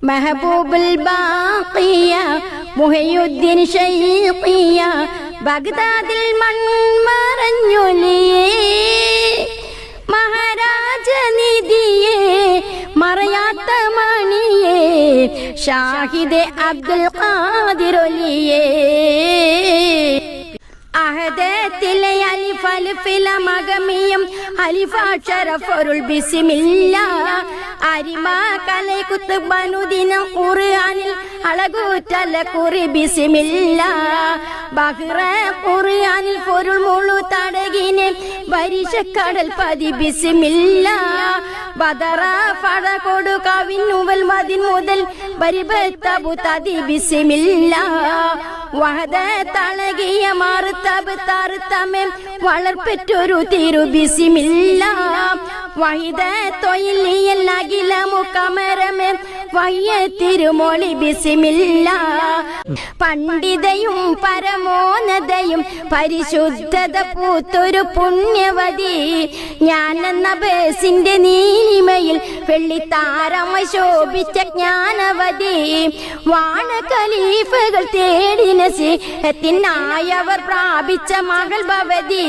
മെഹബൂബുൽ ബാഖിയ മുഹയ്യുദ്ദീൻ ശൈഖിയ ബഗ്ദാദിൽ മൺമറഞ്ഞൊലിയേ മഹാരാജനിധിയേ മറയാത്ത മണിയേ ഷാഹിദ് അബ്ദുൽ ഖാദിർ ഒലിയേ അഹദത്തിലെ അലിഫ് അലിഫില മഗമിയം അലിഫ അക്ഷരഫറുൽ ബിസ്മില്ല അരിമ കലൈ കുത്തുബനുദിനം ഖുർആനിൽ അളകൂറ്റല കുറി ബിസ്മില്ല ബഹ്റ ഖുർആനിൽ പൊരുൾ മുളു തടകിനെ വരിശക്കടൽ പതി ബിസ്മില്ല ബദറ ഫട കൊടു കവിനുവൽ മദിൻ മുതൽ ബരിബത്തബു തതി ബിസ്മില്ല വഹദ തളകിയ മാറുത്തബ് തറുത്തമേ വളർപ്പെറ്റൊരു തിരു ബിസ്മില്ല വഹിദ തൊയിലിയൽ അഖില മുഖമരമേ വയ്യ തിരുമൊളി ബിസ്മില്ല പണ്ഡിതയും പരമോന്നതയും പരിശുദ്ധത പൂത്തൊരു പുണ്യവതി ഞാനെന്ന ബേസിന്റെ നീലിമയിൽ വെള്ളിത്താരമായി ശോഭിച്ച ജ്ഞാനവതി വാണ ഖലീഫകൾ തേടിന സിഹത്തിനായവർ പ്രാപിച്ച മകൾ ഭവതി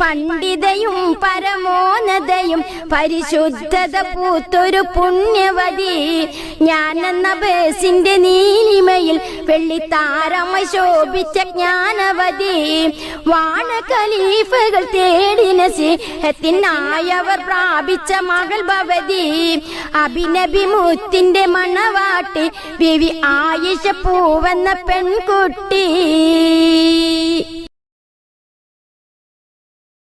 പണ്ഡിതയും പരമോന്നതയും പരിശുദ്ധത പൂത്തൊരു പുണ്യവതി ഞാനെന്ന ബേസിന്റെ നീലിമയിൽ വെള്ളിത്താരമായി ശോഭിച്ച ജ്ഞാനവതി വാണ ഖലീഫകൾ തേടിന സിഹത്തിനായവർ പ്രാപിച്ച മകൾ ഭവതി അഭിനബി മുത്തിന്റെ മണവാട്ടി ബിവി ആയിഷ പൂവെന്ന പെൺകുട്ടി